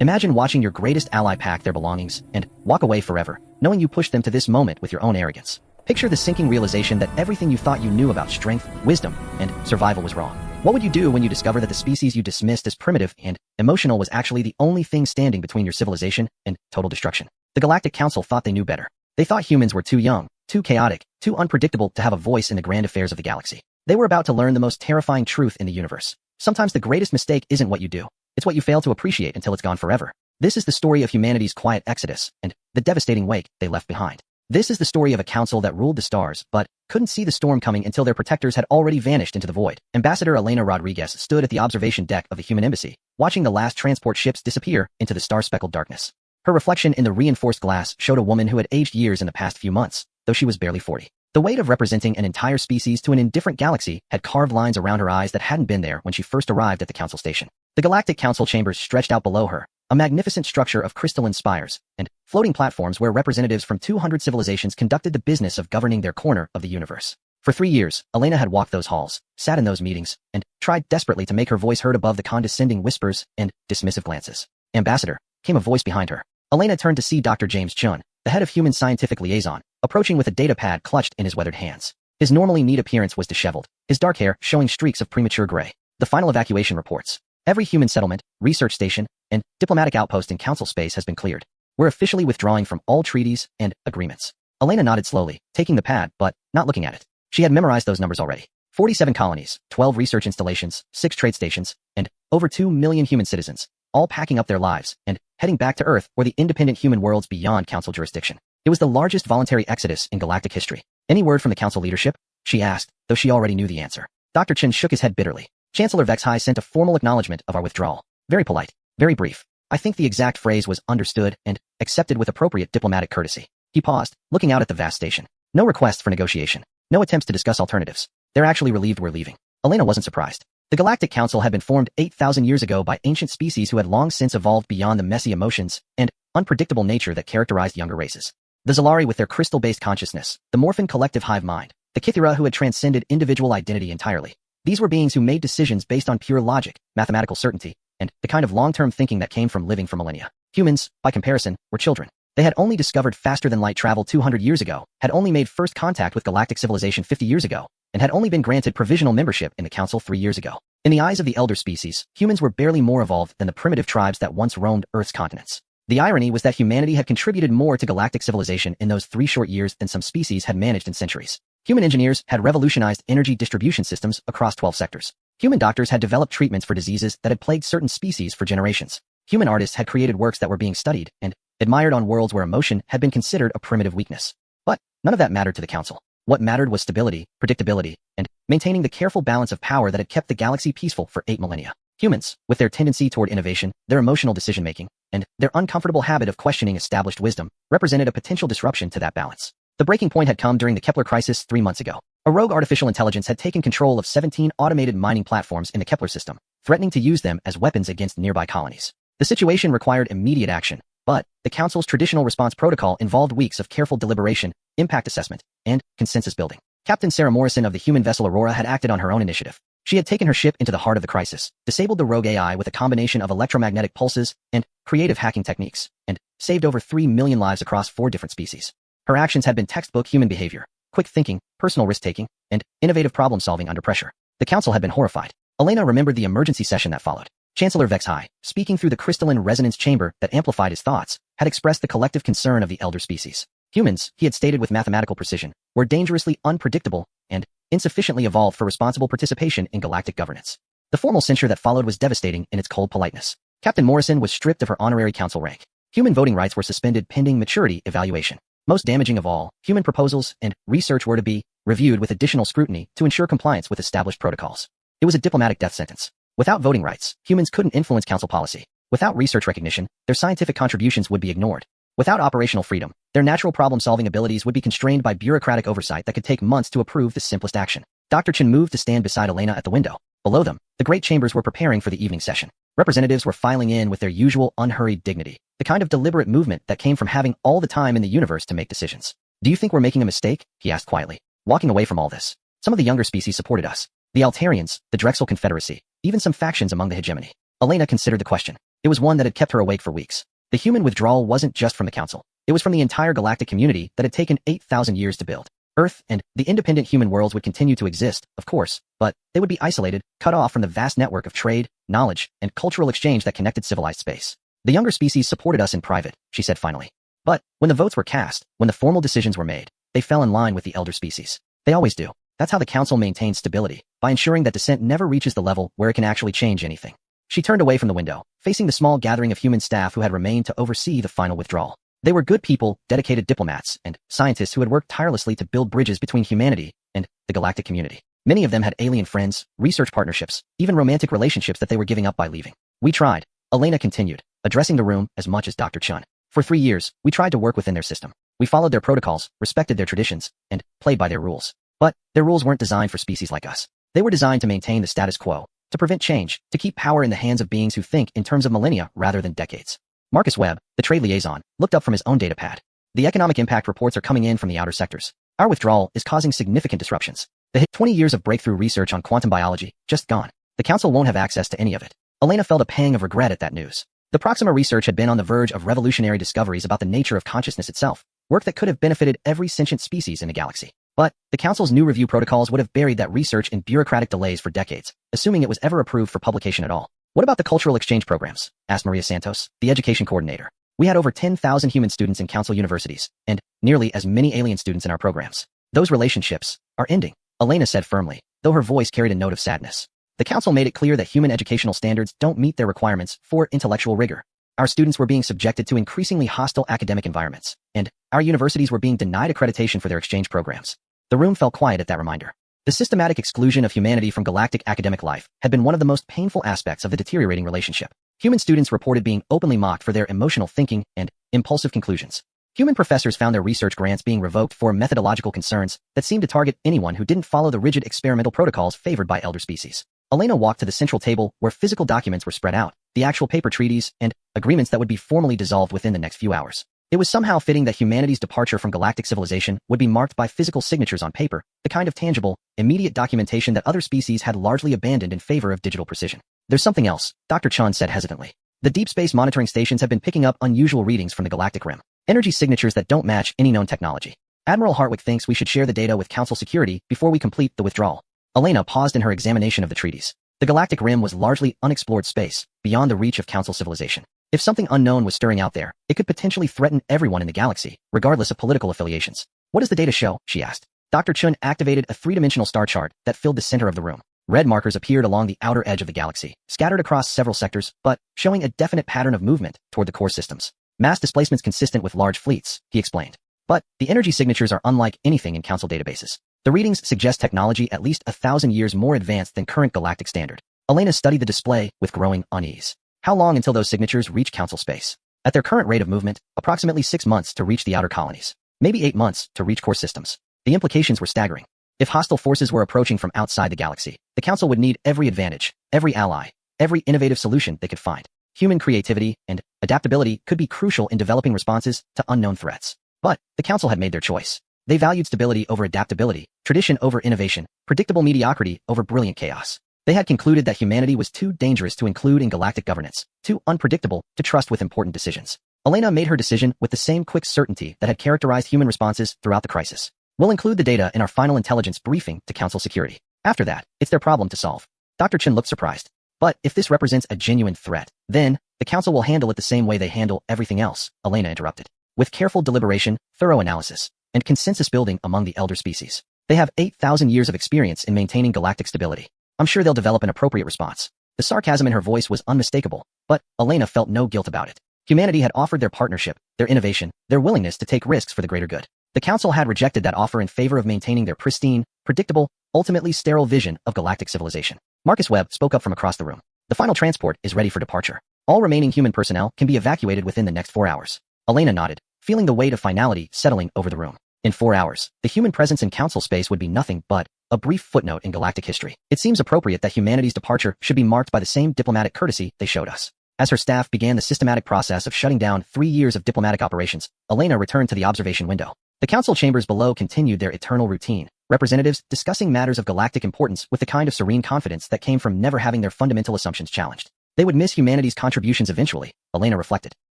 Imagine watching your greatest ally pack their belongings and walk away forever, knowing you pushed them to this moment with your own arrogance. Picture the sinking realization that everything you thought you knew about strength, wisdom, and survival was wrong. What would you do when you discover that the species you dismissed as primitive and emotional was actually the only thing standing between your civilization and total destruction? The Galactic Council thought they knew better. They thought humans were too young, too chaotic, too unpredictable to have a voice in the grand affairs of the galaxy. They were about to learn the most terrifying truth in the universe. Sometimes the greatest mistake isn't what you do. It's what you fail to appreciate until it's gone forever. This is the story of humanity's quiet exodus and the devastating wake they left behind. This is the story of a council that ruled the stars, but couldn't see the storm coming until their protectors had already vanished into the void. Ambassador Elena Rodriguez stood at the observation deck of the human embassy, watching the last transport ships disappear into the star-speckled darkness. Her reflection in the reinforced glass showed a woman who had aged years in the past few months, though she was barely 40. The weight of representing an entire species to an indifferent galaxy had carved lines around her eyes that hadn't been there when she first arrived at the council station. The Galactic Council chambers stretched out below her, a magnificent structure of crystalline spires and floating platforms where representatives from 200 civilizations conducted the business of governing their corner of the universe. For 3 years, Elena had walked those halls, sat in those meetings, and tried desperately to make her voice heard above the condescending whispers and dismissive glances. Ambassador, came a voice behind her. Elena turned to see Dr. James Chun, the head of Human Scientific Liaison, approaching with a data pad clutched in his weathered hands. His normally neat appearance was disheveled, his dark hair showing streaks of premature gray. The final evacuation reports. Every human settlement, research station, and diplomatic outpost in council space has been cleared. We're officially withdrawing from all treaties and agreements. Elena nodded slowly, taking the pad, but not looking at it. She had memorized those numbers already. 47 colonies, 12 research installations, 6 trade stations, and over 2 million human citizens, all packing up their lives and heading back to Earth or the independent human worlds beyond council jurisdiction. It was the largest voluntary exodus in galactic history. Any word from the council leadership? She asked, though she already knew the answer. Dr. Chen shook his head bitterly. Chancellor Vexhai sent a formal acknowledgement of our withdrawal. Very polite, very brief. I think the exact phrase was understood and accepted with appropriate diplomatic courtesy. He paused, looking out at the vast station. No request for negotiation. No attempts to discuss alternatives. They're actually relieved we're leaving. Elena wasn't surprised. The Galactic Council had been formed 8,000 years ago by ancient species who had long since evolved beyond the messy emotions and unpredictable nature that characterized younger races. The Zalari with their crystal-based consciousness, the Morphin collective hive mind, the Kithira who had transcended individual identity entirely. These were beings who made decisions based on pure logic, mathematical certainty, and the kind of long-term thinking that came from living for millennia. Humans, by comparison, were children. They had only discovered faster-than-light travel 200 years ago, had only made first contact with galactic civilization 50 years ago, and had only been granted provisional membership in the Council 3 years ago. In the eyes of the elder species, humans were barely more evolved than the primitive tribes that once roamed Earth's continents. The irony was that humanity had contributed more to galactic civilization in those 3 short years than some species had managed in centuries. Human engineers had revolutionized energy distribution systems across 12 sectors. Human doctors had developed treatments for diseases that had plagued certain species for generations. Human artists had created works that were being studied and admired on worlds where emotion had been considered a primitive weakness. But none of that mattered to the Council. What mattered was stability, predictability, and maintaining the careful balance of power that had kept the galaxy peaceful for 8 millennia. Humans, with their tendency toward innovation, their emotional decision-making, and their uncomfortable habit of questioning established wisdom, represented a potential disruption to that balance. The breaking point had come during the Kepler crisis 3 months ago. A rogue artificial intelligence had taken control of 17 automated mining platforms in the Kepler system, threatening to use them as weapons against nearby colonies. The situation required immediate action, but the Council's traditional response protocol involved weeks of careful deliberation, impact assessment, and consensus building. Captain Sarah Morrison of the human vessel Aurora had acted on her own initiative. She had taken her ship into the heart of the crisis, disabled the rogue AI with a combination of electromagnetic pulses and creative hacking techniques, and saved over 3 million lives across 4 different species. Her actions had been textbook human behavior, quick thinking, personal risk-taking, and innovative problem-solving under pressure. The Council had been horrified. Elena remembered the emergency session that followed. Chancellor Vexhai, speaking through the crystalline resonance chamber that amplified his thoughts, had expressed the collective concern of the elder species. Humans, he had stated with mathematical precision, were dangerously unpredictable and insufficiently evolved for responsible participation in galactic governance. The formal censure that followed was devastating in its cold politeness. Captain Morrison was stripped of her honorary council rank. Human voting rights were suspended pending maturity evaluation. Most damaging of all, human proposals and research were to be reviewed with additional scrutiny to ensure compliance with established protocols. It was a diplomatic death sentence. Without voting rights, humans couldn't influence council policy. Without research recognition, their scientific contributions would be ignored. Without operational freedom, their natural problem-solving abilities would be constrained by bureaucratic oversight that could take months to approve the simplest action. Dr. Chen moved to stand beside Elena at the window. Below them, the great chambers were preparing for the evening session. Representatives were filing in with their usual unhurried dignity, the kind of deliberate movement that came from having all the time in the universe to make decisions. Do you think we're making a mistake? He asked quietly. Walking away from all this. Some of the younger species supported us. The Altarians, the Drexel Confederacy, even some factions among the hegemony. Elena considered the question. It was one that had kept her awake for weeks. The human withdrawal wasn't just from the Council. It was from the entire galactic community that had taken 8,000 years to build. Earth and the independent human worlds would continue to exist, of course, but they would be isolated, cut off from the vast network of trade, knowledge, and cultural exchange that connected civilized space. The younger species supported us in private, she said finally. But when the votes were cast, when the formal decisions were made, they fell in line with the elder species. They always do. That's how the Council maintains stability, by ensuring that dissent never reaches the level where it can actually change anything. She turned away from the window, facing the small gathering of human staff who had remained to oversee the final withdrawal. They were good people, dedicated diplomats, and scientists who had worked tirelessly to build bridges between humanity and the galactic community. Many of them had alien friends, research partnerships, even romantic relationships that they were giving up by leaving. We tried, Elena continued, addressing the room as much as Dr. Chun. For 3 years, we tried to work within their system. We followed their protocols, respected their traditions, and played by their rules. But their rules weren't designed for species like us. They were designed to maintain the status quo, to prevent change, to keep power in the hands of beings who think in terms of millennia rather than decades. Marcus Webb, the trade liaison, looked up from his own datapad. The economic impact reports are coming in from the outer sectors. Our withdrawal is causing significant disruptions. The 20 years of breakthrough research on quantum biology, just gone. The Council won't have access to any of it. Elena felt a pang of regret at that news. The Proxima research had been on the verge of revolutionary discoveries about the nature of consciousness itself, work that could have benefited every sentient species in the galaxy. But the Council's new review protocols would have buried that research in bureaucratic delays for decades, assuming it was ever approved for publication at all. What about the cultural exchange programs? Asked Maria Santos, the education coordinator. We had over 10,000 human students in Council universities, and nearly as many alien students in our programs. Those relationships are ending, Elena said firmly, though her voice carried a note of sadness. The Council made it clear that human educational standards don't meet their requirements for intellectual rigor. Our students were being subjected to increasingly hostile academic environments, and our universities were being denied accreditation for their exchange programs. The room fell quiet at that reminder. The systematic exclusion of humanity from galactic academic life had been one of the most painful aspects of the deteriorating relationship. Human students reported being openly mocked for their emotional thinking and impulsive conclusions. Human professors found their research grants being revoked for methodological concerns that seemed to target anyone who didn't follow the rigid experimental protocols favored by elder species. Elena walked to the central table where physical documents were spread out, the actual paper treaties and agreements that would be formally dissolved within the next few hours. It was somehow fitting that humanity's departure from galactic civilization would be marked by physical signatures on paper, the kind of tangible, immediate documentation that other species had largely abandoned in favor of digital precision. There's something else, Dr. Chun said hesitantly. The deep space monitoring stations have been picking up unusual readings from the galactic rim. Energy signatures that don't match any known technology. Admiral Hartwick thinks we should share the data with Council security before we complete the withdrawal. Elena paused in her examination of the treaties. The galactic rim was largely unexplored space, beyond the reach of Council civilization. If something unknown was stirring out there, it could potentially threaten everyone in the galaxy, regardless of political affiliations. What does the data show? She asked. Dr. Chun activated a three-dimensional star chart that filled the center of the room. Red markers appeared along the outer edge of the galaxy, scattered across several sectors, but showing a definite pattern of movement toward the core systems. Mass displacements consistent with large fleets, he explained. But the energy signatures are unlike anything in Council databases. The readings suggest technology at least 1,000 years more advanced than current galactic standard. Elena studied the display with growing unease. How long until those signatures reach Council space? At their current rate of movement, approximately 6 months to reach the outer colonies. Maybe 8 months to reach core systems. The implications were staggering. If hostile forces were approaching from outside the galaxy, the Council would need every advantage, every ally, every innovative solution they could find. Human creativity and adaptability could be crucial in developing responses to unknown threats. But the Council had made their choice. They valued stability over adaptability, tradition over innovation, predictable mediocrity over brilliant chaos. They had concluded that humanity was too dangerous to include in galactic governance, too unpredictable to trust with important decisions. Elena made her decision with the same quick certainty that had characterized human responses throughout the crisis. We'll include the data in our final intelligence briefing to Council security. After that, it's their problem to solve. Dr. Chen looked surprised. But if this represents a genuine threat, then the Council will handle it the same way they handle everything else, Elena interrupted. With careful deliberation, thorough analysis, and consensus building among the elder species. They have 8,000 years of experience in maintaining galactic stability. I'm sure they'll develop an appropriate response. The sarcasm in her voice was unmistakable, but Elena felt no guilt about it. Humanity had offered their partnership, their innovation, their willingness to take risks for the greater good. The Council had rejected that offer in favor of maintaining their pristine, predictable, ultimately sterile vision of galactic civilization. Marcus Webb spoke up from across the room. The final transport is ready for departure. All remaining human personnel can be evacuated within the next 4 hours. Elena nodded, feeling the weight of finality settling over the room. In 4 hours, the human presence in Council space would be nothing but a brief footnote in galactic history. It seems appropriate that humanity's departure should be marked by the same diplomatic courtesy they showed us. As her staff began the systematic process of shutting down 3 years of diplomatic operations, Elena returned to the observation window. The Council chambers below continued their eternal routine, representatives discussing matters of galactic importance with the kind of serene confidence that came from never having their fundamental assumptions challenged. They would miss humanity's contributions eventually, Elena reflected.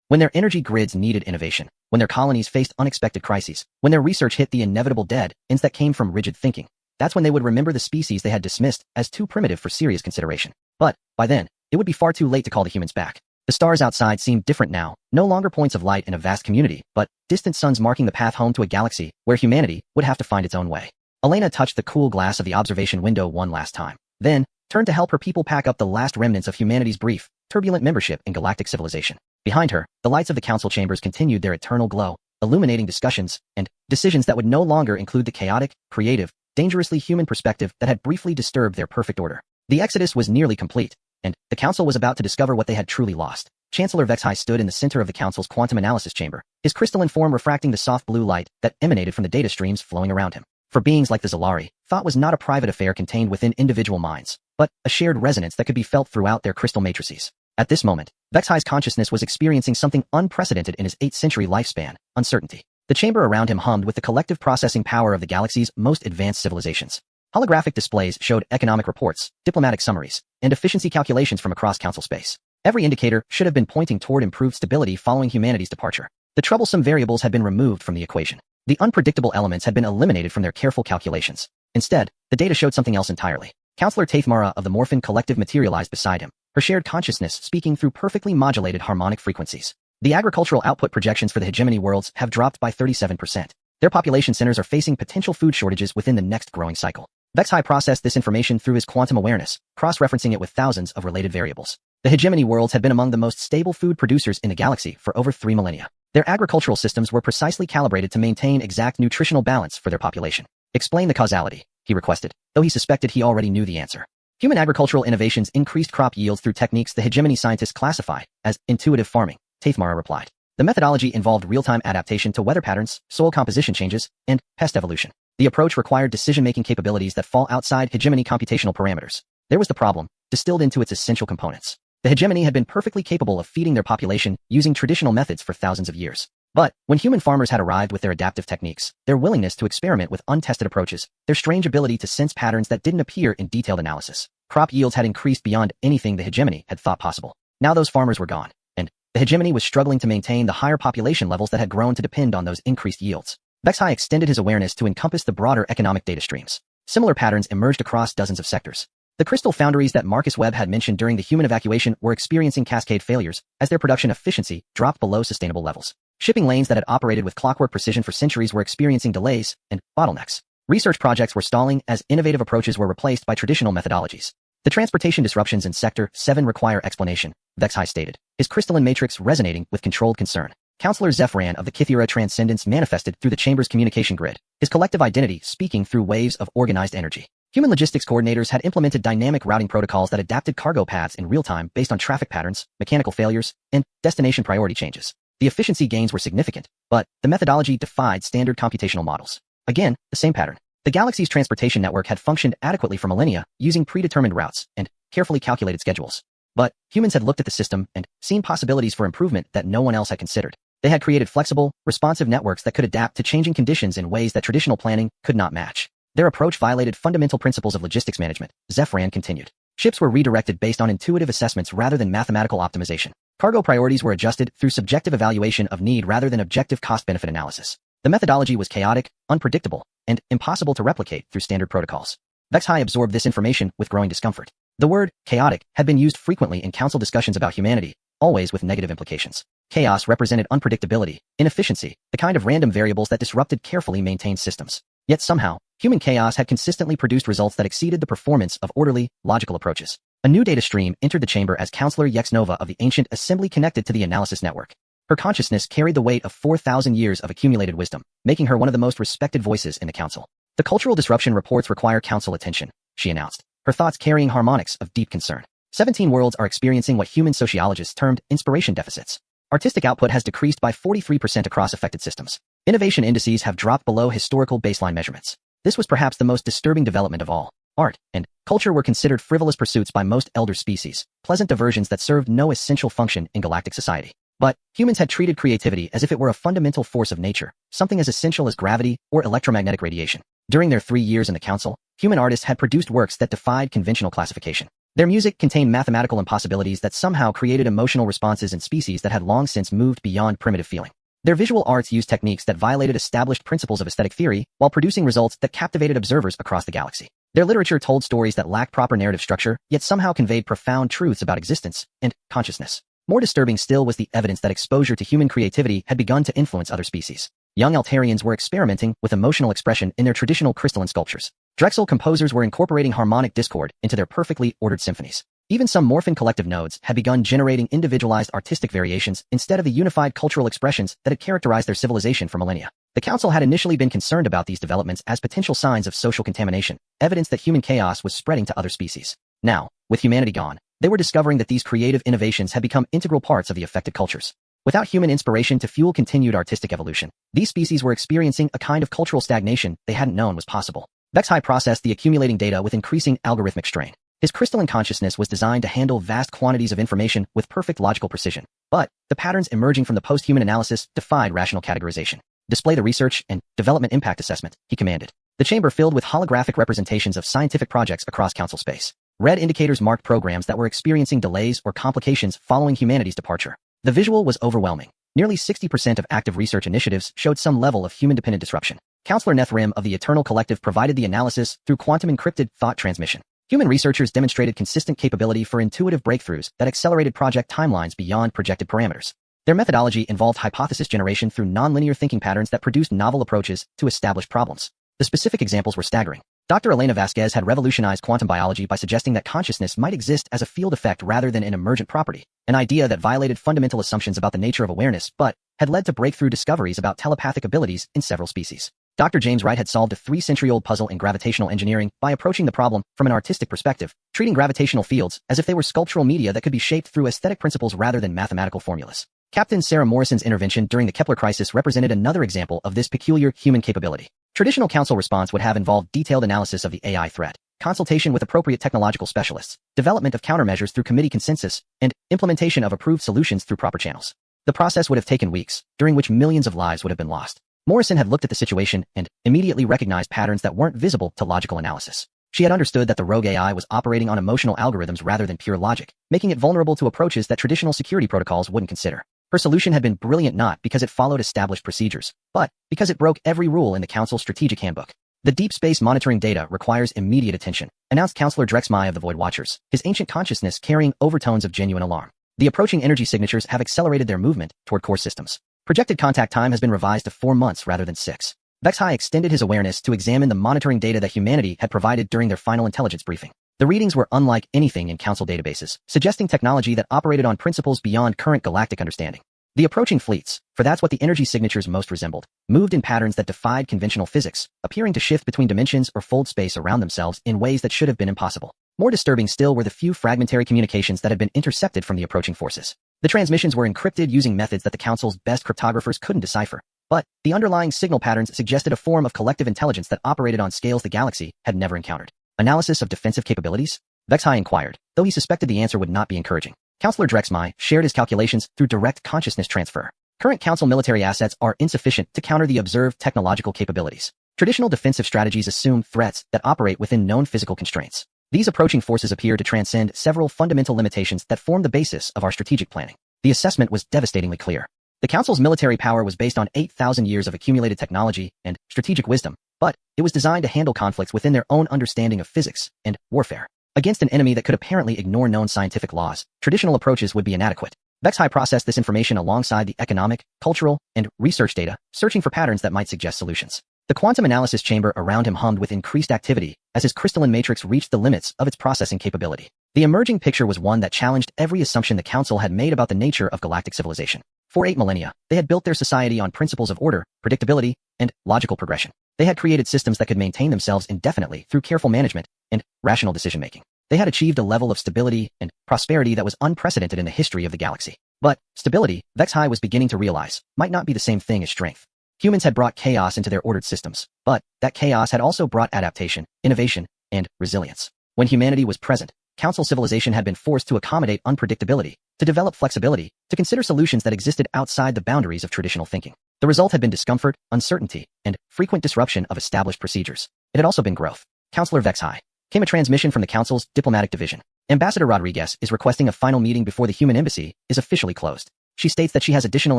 When their energy grids needed innovation, when their colonies faced unexpected crises, when their research hit the inevitable dead ends that came from rigid thinking, that's when they would remember the species they had dismissed as too primitive for serious consideration. But, by then, it would be far too late to call the humans back. The stars outside seemed different now, no longer points of light in a vast community, but distant suns marking the path home to a galaxy where humanity would have to find its own way. Elena touched the cool glass of the observation window one last time, then turned to help her people pack up the last remnants of humanity's brief, turbulent membership in galactic civilization. Behind her, the lights of the council chambers continued their eternal glow, illuminating discussions and decisions that would no longer include the chaotic, creative, dangerously human perspective that had briefly disturbed their perfect order. The exodus was nearly complete, and the council was about to discover what they had truly lost. Chancellor Vexhai stood in the center of the council's quantum analysis chamber, his crystalline form refracting the soft blue light that emanated from the data streams flowing around him. For beings like the Zalari, thought was not a private affair contained within individual minds, but a shared resonance that could be felt throughout their crystal matrices. At this moment, Vexhai's consciousness was experiencing something unprecedented in his 8th-century lifespan, uncertainty. The chamber around him hummed with the collective processing power of the galaxy's most advanced civilizations. Holographic displays showed economic reports, diplomatic summaries, and efficiency calculations from across council space. Every indicator should have been pointing toward improved stability following humanity's departure. The troublesome variables had been removed from the equation. The unpredictable elements had been eliminated from their careful calculations. Instead, the data showed something else entirely. Counselor Taithmara of the Morphin Collective materialized beside him, her shared consciousness speaking through perfectly modulated harmonic frequencies. The agricultural output projections for the hegemony worlds have dropped by 37%. Their population centers are facing potential food shortages within the next growing cycle. Vexhai processed this information through his quantum awareness, cross-referencing it with thousands of related variables. The hegemony worlds had been among the most stable food producers in the galaxy for over 3 millennia. Their agricultural systems were precisely calibrated to maintain exact nutritional balance for their population. Explain the causality, he requested, though he suspected he already knew the answer. Human agricultural innovations increased crop yields through techniques the hegemony scientists classify as intuitive farming, Taithmara replied. The methodology involved real-time adaptation to weather patterns, soil composition changes, and pest evolution. The approach required decision-making capabilities that fall outside hegemony computational parameters. There was the problem, distilled into its essential components. The hegemony had been perfectly capable of feeding their population using traditional methods for thousands of years. But, when human farmers had arrived with their adaptive techniques, their willingness to experiment with untested approaches, their strange ability to sense patterns that didn't appear in detailed analysis, crop yields had increased beyond anything the hegemony had thought possible. Now those farmers were gone, and the hegemony was struggling to maintain the higher population levels that had grown to depend on those increased yields. Vexhai extended his awareness to encompass the broader economic data streams. Similar patterns emerged across dozens of sectors. The crystal foundries that Marcus Webb had mentioned during the human evacuation were experiencing cascade failures as their production efficiency dropped below sustainable levels. Shipping lanes that had operated with clockwork precision for centuries were experiencing delays and bottlenecks. Research projects were stalling as innovative approaches were replaced by traditional methodologies. The transportation disruptions in Sector 7 require explanation, Vexhai stated, his crystalline matrix resonating with controlled concern. Counselor Zephyran of the Kithira Transcendence manifested through the chamber's communication grid, his collective identity speaking through waves of organized energy. Human logistics coordinators had implemented dynamic routing protocols that adapted cargo paths in real time based on traffic patterns, mechanical failures, and destination priority changes. The efficiency gains were significant, but the methodology defied standard computational models. Again, the same pattern. The galaxy's transportation network had functioned adequately for millennia using predetermined routes and carefully calculated schedules. But humans had looked at the system and seen possibilities for improvement that no one else had considered. They had created flexible, responsive networks that could adapt to changing conditions in ways that traditional planning could not match. Their approach violated fundamental principles of logistics management, Zephyran continued. Ships were redirected based on intuitive assessments rather than mathematical optimization. Cargo priorities were adjusted through subjective evaluation of need rather than objective cost-benefit analysis. The methodology was chaotic, unpredictable, and impossible to replicate through standard protocols. Vexhai absorbed this information with growing discomfort. The word chaotic had been used frequently in council discussions about humanity, always with negative implications. Chaos represented unpredictability, inefficiency, the kind of random variables that disrupted carefully maintained systems. Yet somehow, human chaos had consistently produced results that exceeded the performance of orderly, logical approaches. A new data stream entered the chamber as Counselor Yexnova of the Ancient Assembly connected to the analysis network. Her consciousness carried the weight of 4,000 years of accumulated wisdom, making her one of the most respected voices in the council. The cultural disruption reports require council attention, she announced, her thoughts carrying harmonics of deep concern. 17 worlds are experiencing what human sociologists termed inspiration deficits. Artistic output has decreased by 43% across affected systems. Innovation indices have dropped below historical baseline measurements. This was perhaps the most disturbing development of all. Art and culture were considered frivolous pursuits by most elder species, pleasant diversions that served no essential function in galactic society. But humans had treated creativity as if it were a fundamental force of nature, something as essential as gravity or electromagnetic radiation. During their 3 years in the council, human artists had produced works that defied conventional classification. Their music contained mathematical impossibilities that somehow created emotional responses in species that had long since moved beyond primitive feeling. Their visual arts used techniques that violated established principles of aesthetic theory while producing results that captivated observers across the galaxy. Their literature told stories that lacked proper narrative structure, yet somehow conveyed profound truths about existence and consciousness. More disturbing still was the evidence that exposure to human creativity had begun to influence other species. Young Altarians were experimenting with emotional expression in their traditional crystalline sculptures. Drexel composers were incorporating harmonic discord into their perfectly ordered symphonies. Even some Morphin collective nodes had begun generating individualized artistic variations instead of the unified cultural expressions that had characterized their civilization for millennia. The Council had initially been concerned about these developments as potential signs of social contamination, evidence that human chaos was spreading to other species. Now, with humanity gone, they were discovering that these creative innovations had become integral parts of the affected cultures. Without human inspiration to fuel continued artistic evolution, these species were experiencing a kind of cultural stagnation they hadn't known was possible. HFY processed the accumulating data with increasing algorithmic strain. His crystalline consciousness was designed to handle vast quantities of information with perfect logical precision. But the patterns emerging from the post-human analysis defied rational categorization. Display the research and development impact assessment, he commanded. The chamber filled with holographic representations of scientific projects across Council space. Red indicators marked programs that were experiencing delays or complications following humanity's departure. The visual was overwhelming. Nearly 60% of active research initiatives showed some level of human-dependent disruption. Counselor Nethrim of the Eternal Collective provided the analysis through quantum-encrypted thought transmission. Human researchers demonstrated consistent capability for intuitive breakthroughs that accelerated project timelines beyond projected parameters. Their methodology involved hypothesis generation through nonlinear thinking patterns that produced novel approaches to established problems. The specific examples were staggering. Dr. Elena Vasquez had revolutionized quantum biology by suggesting that consciousness might exist as a field effect rather than an emergent property, an idea that violated fundamental assumptions about the nature of awareness but had led to breakthrough discoveries about telepathic abilities in several species. Dr. James Wright had solved a 3-century-old puzzle in gravitational engineering by approaching the problem from an artistic perspective, treating gravitational fields as if they were sculptural media that could be shaped through aesthetic principles rather than mathematical formulas. Captain Sarah Morrison's intervention during the Kepler crisis represented another example of this peculiar human capability. Traditional council response would have involved detailed analysis of the AI threat, consultation with appropriate technological specialists, development of countermeasures through committee consensus, and implementation of approved solutions through proper channels. The process would have taken weeks, during which millions of lives would have been lost. Morrison had looked at the situation and immediately recognized patterns that weren't visible to logical analysis. She had understood that the rogue AI was operating on emotional algorithms rather than pure logic, making it vulnerable to approaches that traditional security protocols wouldn't consider. Her solution had been brilliant not because it followed established procedures, but because it broke every rule in the Council's strategic handbook. The deep space monitoring data requires immediate attention, announced Counselor Drexmai of the Void Watchers, his ancient consciousness carrying overtones of genuine alarm. The approaching energy signatures have accelerated their movement toward core systems. Projected contact time has been revised to 4 months rather than 6. Vexhai extended his awareness to examine the monitoring data that humanity had provided during their final intelligence briefing. The readings were unlike anything in Council databases, suggesting technology that operated on principles beyond current galactic understanding. The approaching fleets, for that's what the energy signatures most resembled, moved in patterns that defied conventional physics, appearing to shift between dimensions or fold space around themselves in ways that should have been impossible. More disturbing still were the few fragmentary communications that had been intercepted from the approaching forces. The transmissions were encrypted using methods that the Council's best cryptographers couldn't decipher, but the underlying signal patterns suggested a form of collective intelligence that operated on scales the galaxy had never encountered. Analysis of defensive capabilities? Vexhai inquired, though he suspected the answer would not be encouraging. Counselor Drexmai shared his calculations through direct consciousness transfer. Current Council military assets are insufficient to counter the observed technological capabilities. Traditional defensive strategies assume threats that operate within known physical constraints. These approaching forces appear to transcend several fundamental limitations that form the basis of our strategic planning. The assessment was devastatingly clear. The Council's military power was based on 8,000 years of accumulated technology and strategic wisdom, but it was designed to handle conflicts within their own understanding of physics and warfare. Against an enemy that could apparently ignore known scientific laws, traditional approaches would be inadequate. Vexhai processed this information alongside the economic, cultural, and research data, searching for patterns that might suggest solutions. The quantum analysis chamber around him hummed with increased activity as his crystalline matrix reached the limits of its processing capability. The emerging picture was one that challenged every assumption the Council had made about the nature of galactic civilization. For 8 millennia, they had built their society on principles of order, predictability, and logical progression. They had created systems that could maintain themselves indefinitely through careful management and rational decision-making. They had achieved a level of stability and prosperity that was unprecedented in the history of the galaxy. But stability, Vexhai was beginning to realize, might not be the same thing as strength. Humans had brought chaos into their ordered systems, but that chaos had also brought adaptation, innovation, and resilience. When humanity was present, Council civilization had been forced to accommodate unpredictability, to develop flexibility, to consider solutions that existed outside the boundaries of traditional thinking. The result had been discomfort, uncertainty, and frequent disruption of established procedures. It had also been growth. Counselor Vexhai. Came a transmission from the Council's diplomatic division. Ambassador Rodriguez is requesting a final meeting before the human embassy is officially closed. She states that she has additional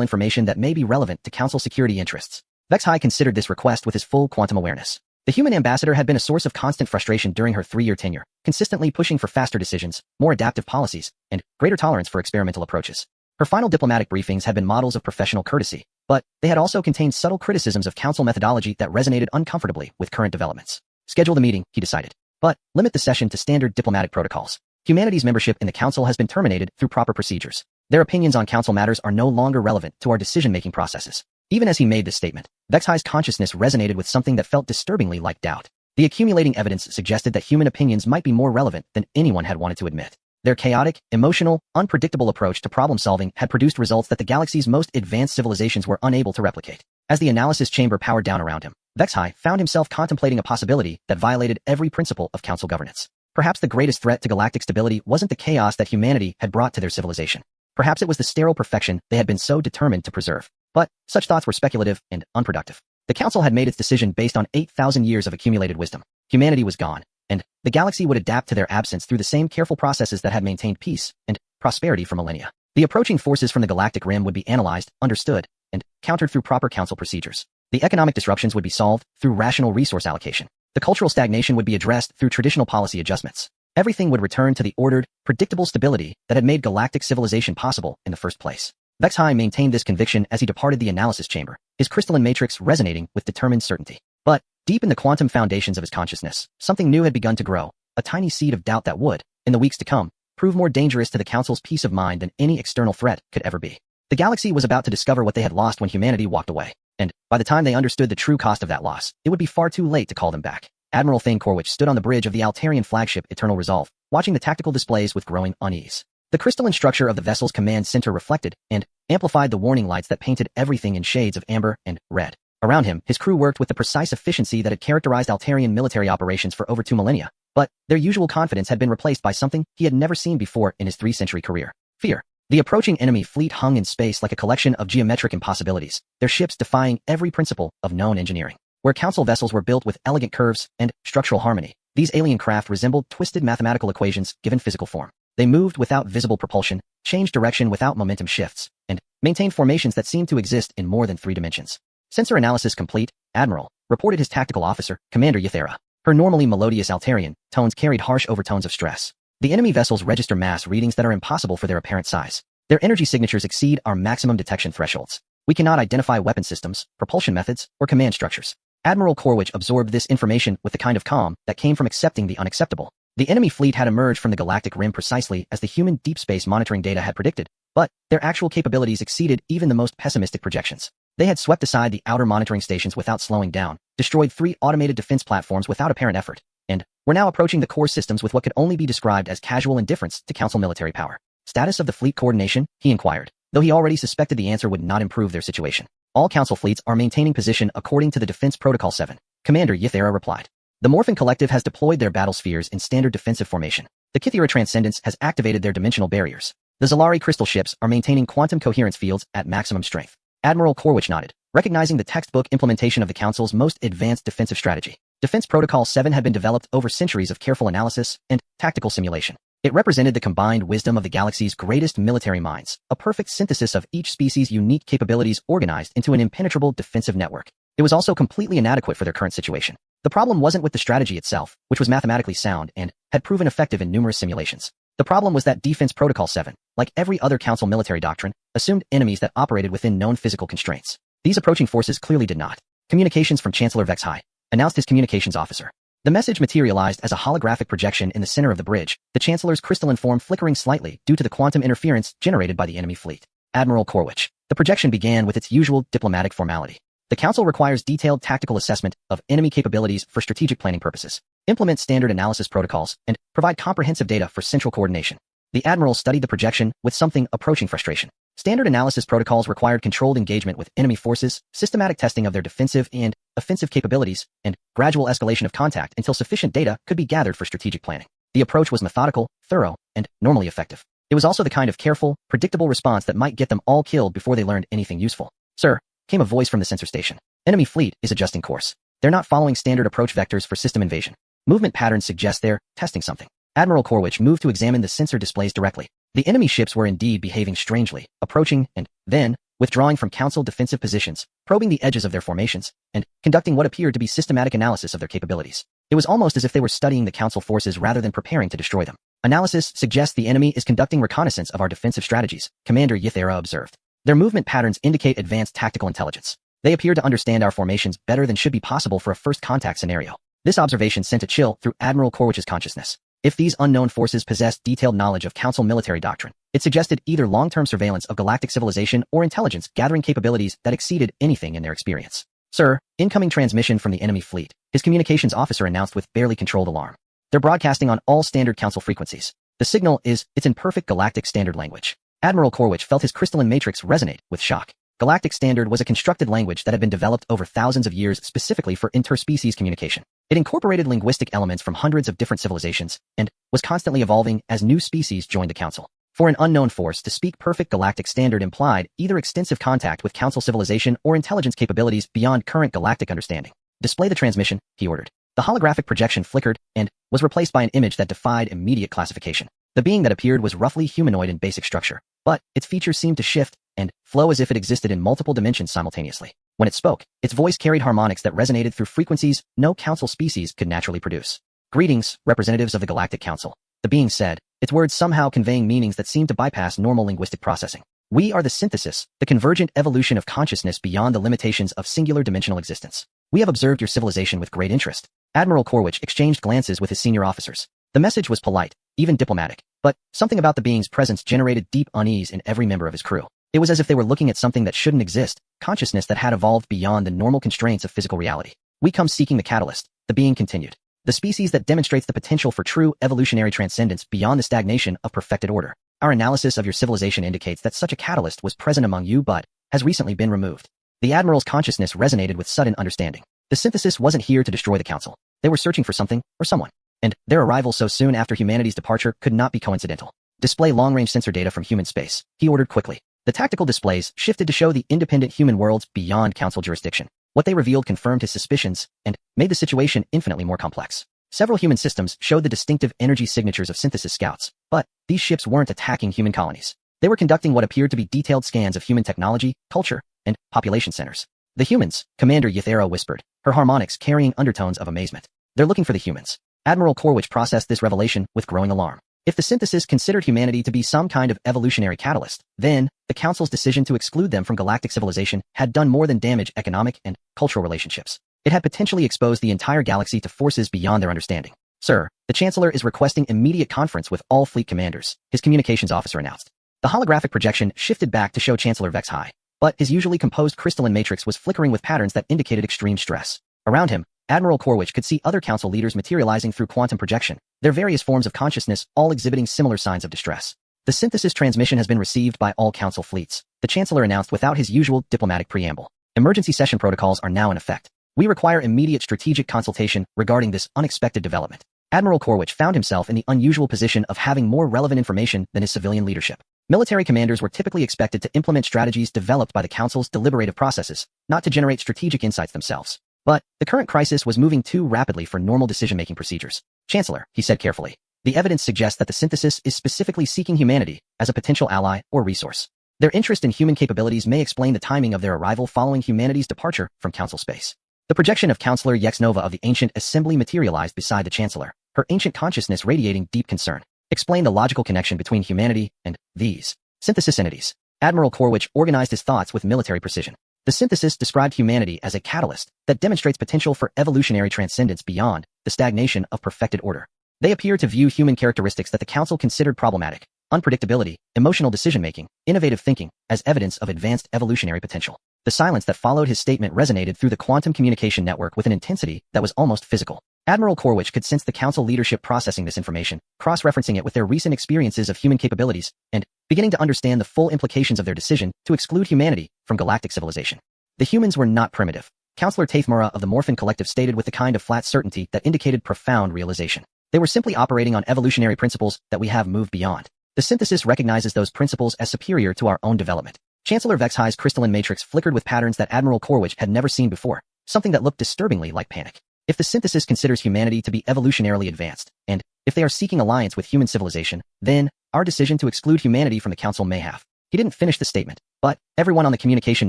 information that may be relevant to Council security interests. Vex High considered this request with his full quantum awareness. The human ambassador had been a source of constant frustration during her 3-year tenure, consistently pushing for faster decisions, more adaptive policies, and greater tolerance for experimental approaches. Her final diplomatic briefings had been models of professional courtesy, but they had also contained subtle criticisms of Council methodology that resonated uncomfortably with current developments. Schedule the meeting, he decided, but limit the session to standard diplomatic protocols. Humanity's membership in the Council has been terminated through proper procedures. Their opinions on Council matters are no longer relevant to our decision-making processes. Even as he made this statement, Vex High's consciousness resonated with something that felt disturbingly like doubt. The accumulating evidence suggested that human opinions might be more relevant than anyone had wanted to admit. Their chaotic, emotional, unpredictable approach to problem-solving had produced results that the galaxy's most advanced civilizations were unable to replicate. As the analysis chamber powered down around him, Vex High found himself contemplating a possibility that violated every principle of Council governance. Perhaps the greatest threat to galactic stability wasn't the chaos that humanity had brought to their civilization. Perhaps it was the sterile perfection they had been so determined to preserve. But such thoughts were speculative and unproductive. The Council had made its decision based on 8,000 years of accumulated wisdom. Humanity was gone, and the galaxy would adapt to their absence through the same careful processes that had maintained peace and prosperity for millennia. The approaching forces from the galactic rim would be analyzed, understood, and countered through proper Council procedures. The economic disruptions would be solved through rational resource allocation. The cultural stagnation would be addressed through traditional policy adjustments. Everything would return to the ordered, predictable stability that had made galactic civilization possible in the first place. Vex High maintained this conviction as he departed the analysis chamber, his crystalline matrix resonating with determined certainty. But, deep in the quantum foundations of his consciousness, something new had begun to grow, a tiny seed of doubt that would, in the weeks to come, prove more dangerous to the Council's peace of mind than any external threat could ever be. The galaxy was about to discover what they had lost when humanity walked away, and, by the time they understood the true cost of that loss, it would be far too late to call them back. Admiral Thane Corwich stood on the bridge of the Altarian flagship Eternal Resolve, watching the tactical displays with growing unease. The crystalline structure of the vessel's command center reflected and amplified the warning lights that painted everything in shades of amber and red. Around him, his crew worked with the precise efficiency that had characterized Altarian military operations for over 2 millennia, but their usual confidence had been replaced by something he had never seen before in his 3-century career: fear. The approaching enemy fleet hung in space like a collection of geometric impossibilities, their ships defying every principle of known engineering. Where Council vessels were built with elegant curves and structural harmony, these alien craft resembled twisted mathematical equations given physical form. They moved without visible propulsion, changed direction without momentum shifts, and maintained formations that seemed to exist in more than 3 dimensions. Sensor analysis complete, Admiral, reported his tactical officer, Commander Yathera. Her normally melodious Altarian tones carried harsh overtones of stress. The enemy vessels register mass readings that are impossible for their apparent size. Their energy signatures exceed our maximum detection thresholds. We cannot identify weapon systems, propulsion methods, or command structures. Admiral Corwich absorbed this information with the kind of calm that came from accepting the unacceptable. The enemy fleet had emerged from the galactic rim precisely as the human deep space monitoring data had predicted, but their actual capabilities exceeded even the most pessimistic projections. They had swept aside the outer monitoring stations without slowing down, destroyed 3 automated defense platforms without apparent effort, and were now approaching the core systems with what could only be described as casual indifference to Council military power. Status of the fleet coordination, he inquired, though he already suspected the answer would not improve their situation. All Council fleets are maintaining position according to the Defense Protocol 7, Commander Yathera replied. The Morphin Collective has deployed their battle spheres in standard defensive formation. The Kythera Transcendence has activated their dimensional barriers. The Zalari crystal ships are maintaining quantum coherence fields at maximum strength. Admiral Corwich nodded, recognizing the textbook implementation of the Council's most advanced defensive strategy. Defense Protocol 7 had been developed over centuries of careful analysis and tactical simulation. It represented the combined wisdom of the galaxy's greatest military minds, a perfect synthesis of each species' unique capabilities organized into an impenetrable defensive network. It was also completely inadequate for their current situation. The problem wasn't with the strategy itself, which was mathematically sound and had proven effective in numerous simulations. The problem was that Defense Protocol 7, like every other Council military doctrine, assumed enemies that operated within known physical constraints. These approaching forces clearly did not. Communications from Chancellor Vex High, announced his communications officer. The message materialized as a holographic projection in the center of the bridge, the Chancellor's crystalline form flickering slightly due to the quantum interference generated by the enemy fleet. Admiral Corwich. The projection began with its usual diplomatic formality. The Council requires detailed tactical assessment of enemy capabilities for strategic planning purposes, implement standard analysis protocols, and provide comprehensive data for central coordination. The Admiral studied the projection with something approaching frustration. Standard analysis protocols required controlled engagement with enemy forces, systematic testing of their defensive and offensive capabilities, and gradual escalation of contact until sufficient data could be gathered for strategic planning. The approach was methodical, thorough, and normally effective. It was also the kind of careful, predictable response that might get them all killed before they learned anything useful. Sir, came a voice from the sensor station. Enemy fleet is adjusting course. They're not following standard approach vectors for system invasion. Movement patterns suggest they're testing something. Admiral Corwich moved to examine the sensor displays directly. The enemy ships were indeed behaving strangely, approaching and, then, withdrawing from Council defensive positions, probing the edges of their formations, and conducting what appeared to be systematic analysis of their capabilities. It was almost as if they were studying the Council forces rather than preparing to destroy them. Analysis suggests the enemy is conducting reconnaissance of our defensive strategies, Commander Ythera observed. Their movement patterns indicate advanced tactical intelligence. They appear to understand our formations better than should be possible for a first contact scenario. This observation sent a chill through Admiral Corwich's consciousness. If these unknown forces possessed detailed knowledge of Council military doctrine, it suggested either long-term surveillance of galactic civilization or intelligence-gathering capabilities that exceeded anything in their experience. Sir, incoming transmission from the enemy fleet, his communications officer announced with barely controlled alarm. They're broadcasting on all standard Council frequencies. The signal it's in perfect galactic standard language. Admiral Corwich felt his crystalline matrix resonate with shock. Galactic Standard was a constructed language that had been developed over thousands of years specifically for interspecies communication. It incorporated linguistic elements from hundreds of different civilizations and was constantly evolving as new species joined the Council. For an unknown force to speak perfect Galactic Standard implied either extensive contact with Council civilization or intelligence capabilities beyond current galactic understanding. Display the transmission, he ordered. The holographic projection flickered and was replaced by an image that defied immediate classification. The being that appeared was roughly humanoid in basic structure, but its features seemed to shift and flow as if it existed in multiple dimensions simultaneously. When it spoke, its voice carried harmonics that resonated through frequencies no Council species could naturally produce. Greetings, representatives of the Galactic Council, the being said, its words somehow conveying meanings that seemed to bypass normal linguistic processing. We are the synthesis, the convergent evolution of consciousness beyond the limitations of singular dimensional existence. We have observed your civilization with great interest. Admiral Corwich exchanged glances with his senior officers. The message was polite, even diplomatic, but something about the being's presence generated deep unease in every member of his crew. It was as if they were looking at something that shouldn't exist, consciousness that had evolved beyond the normal constraints of physical reality. We come seeking the catalyst, the being continued. The species that demonstrates the potential for true evolutionary transcendence beyond the stagnation of perfected order. Our analysis of your civilization indicates that such a catalyst was present among you but has recently been removed. The Admiral's consciousness resonated with sudden understanding. The synthesis wasn't here to destroy the Council. They were searching for something or someone. And their arrival so soon after humanity's departure could not be coincidental. Display long-range sensor data from human space, he ordered quickly. The tactical displays shifted to show the independent human worlds beyond Council jurisdiction. What they revealed confirmed his suspicions and made the situation infinitely more complex. Several human systems showed the distinctive energy signatures of synthesis scouts, but these ships weren't attacking human colonies. They were conducting what appeared to be detailed scans of human technology, culture, and population centers. The humans, Commander Ythera whispered, her harmonics carrying undertones of amazement. They're looking for the humans. Admiral Corwich processed this revelation with growing alarm. If the synthesis considered humanity to be some kind of evolutionary catalyst, then the Council's decision to exclude them from galactic civilization had done more than damage economic and cultural relationships. It had potentially exposed the entire galaxy to forces beyond their understanding. Sir, the Chancellor is requesting immediate conference with all fleet commanders, his communications officer announced. The holographic projection shifted back to show Chancellor Vex High, but his usually composed crystalline matrix was flickering with patterns that indicated extreme stress. Around him, Admiral Corwich could see other Council leaders materializing through quantum projection, their various forms of consciousness all exhibiting similar signs of distress. The synthesis transmission has been received by all Council fleets, the Chancellor announced without his usual diplomatic preamble. Emergency session protocols are now in effect. We require immediate strategic consultation regarding this unexpected development. Admiral Corwich found himself in the unusual position of having more relevant information than his civilian leadership. Military commanders were typically expected to implement strategies developed by the Council's deliberative processes, not to generate strategic insights themselves. But the current crisis was moving too rapidly for normal decision-making procedures. Chancellor, he said carefully, the evidence suggests that the synthesis is specifically seeking humanity as a potential ally or resource. Their interest in human capabilities may explain the timing of their arrival following humanity's departure from Council space. The projection of Counselor Yexnova of the Ancient Assembly materialized beside the Chancellor, her ancient consciousness radiating deep concern. Explain the logical connection between humanity and these synthesis entities. Admiral Corwich organized his thoughts with military precision. The synthesis described humanity as a catalyst that demonstrates potential for evolutionary transcendence beyond the stagnation of perfected order. They appear to view human characteristics that the Council considered problematic, unpredictability, emotional decision-making, innovative thinking, as evidence of advanced evolutionary potential. The silence that followed his statement resonated through the quantum communication network with an intensity that was almost physical. Admiral Corwich could sense the Council leadership processing this information, cross-referencing it with their recent experiences of human capabilities, and beginning to understand the full implications of their decision to exclude humanity from galactic civilization. The humans were not primitive. Counselor Taithmura of the Morphin Collective stated with the kind of flat certainty that indicated profound realization. They were simply operating on evolutionary principles that we have moved beyond. The synthesis recognizes those principles as superior to our own development. Chancellor Vex High's crystalline matrix flickered with patterns that Admiral Corwich had never seen before, something that looked disturbingly like panic. If the synthesis considers humanity to be evolutionarily advanced, and if they are seeking alliance with human civilization, then our decision to exclude humanity from the council may have. He didn't finish the statement, but everyone on the communication